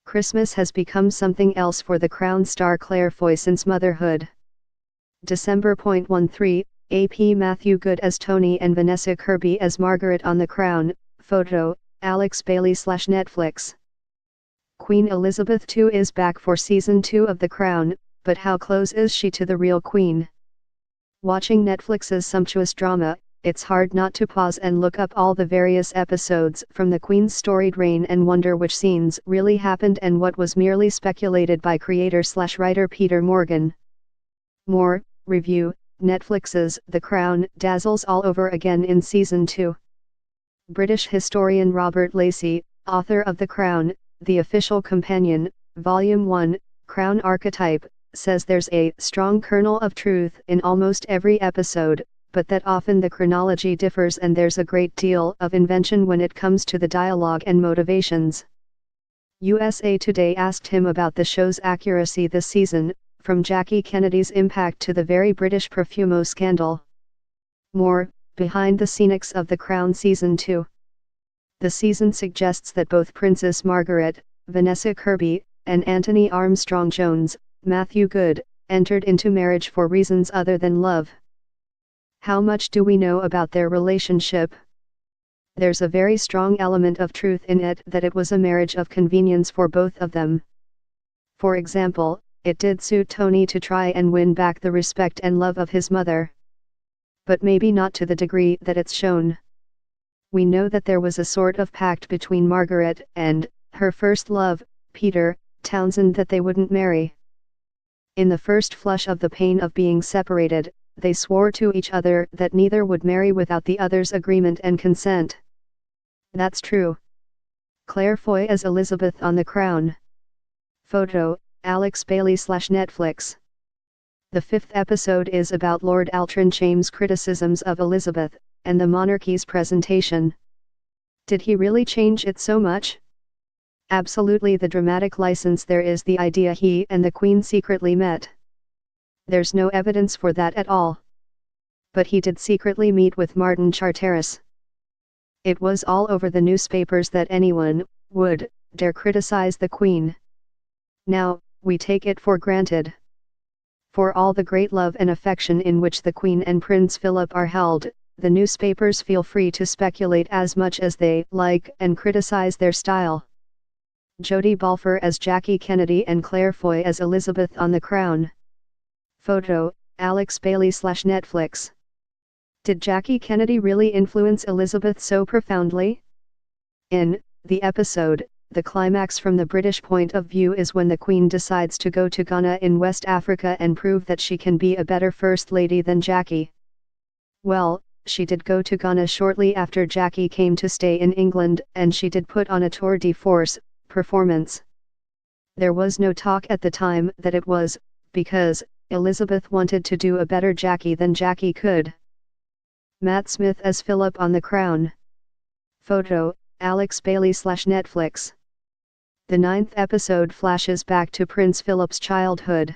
Christmas has become something else for the Crown star Claire Foy since motherhood. December.13, AP Matthew Good as Tony and Vanessa Kirby as Margaret on The Crown. Photo, Alex Bailey/Netflix. Queen Elizabeth II is back for Season 2 of The Crown, but how close is she to the real Queen? Watching Netflix's sumptuous drama, it's hard not to pause and look up all the various episodes from the Queen's storied reign and wonder which scenes really happened and what was merely speculated by creator/writer Peter Morgan. More, review, Netflix's The Crown dazzles all over again in Season 2. British historian Robert Lacey, author of The Crown, The Official Companion, Volume 1, Crown Archetype, says there's a strong kernel of truth in almost every episode, but that often the chronology differs and there's a great deal of invention when it comes to the dialogue and motivations. USA Today asked him about the show's accuracy this season, from Jackie Kennedy's impact to the very British Profumo scandal. More, behind the scenes of The Crown Season 2. The season suggests that both Princess Margaret, Vanessa Kirby, and Anthony Armstrong-Jones, Matthew Good, entered into marriage for reasons other than love. How much do we know about their relationship? There's a very strong element of truth in it that it was a marriage of convenience for both of them. For example, it did suit Tony to try and win back the respect and love of his mother. But maybe not to the degree that it's shown. We know that there was a sort of pact between Margaret and her first love, Peter Townsend, that they wouldn't marry. In the first flush of the pain of being separated, they swore to each other that neither would marry without the other's agreement and consent. That's true. Claire Foy as Elizabeth on The Crown. Photo, Alex Bailey/Netflix. The fifth episode is about Lord Altrinchame's criticisms of Elizabeth, and the monarchy's presentation. Did he really change it so much? Absolutely. The dramatic license there is the idea he and the Queen secretly met. There's no evidence for that at all. But he did secretly meet with Martin Charteris. It was all over the newspapers that anyone would dare criticize the Queen. Now, we take it for granted. For all the great love and affection in which the Queen and Prince Philip are held, the newspapers feel free to speculate as much as they like and criticize their style. Jodie Balfour as Jackie Kennedy and Claire Foy as Elizabeth on The Crown. Photo, Alex Bailey/Netflix. Did Jackie Kennedy really influence Elizabeth so profoundly? In the episode, the climax from the British point of view is when the Queen decides to go to Ghana in West Africa and prove that she can be a better First Lady than Jackie. Well, she did go to Ghana shortly after Jackie came to stay in England, and she did put on a tour de force performance. There was no talk at the time that it was because Elizabeth wanted to do a better Jackie than Jackie could. Matt Smith as Philip on The Crown. Photo, Alex Bailey/Netflix. The ninth episode flashes back to Prince Philip's childhood.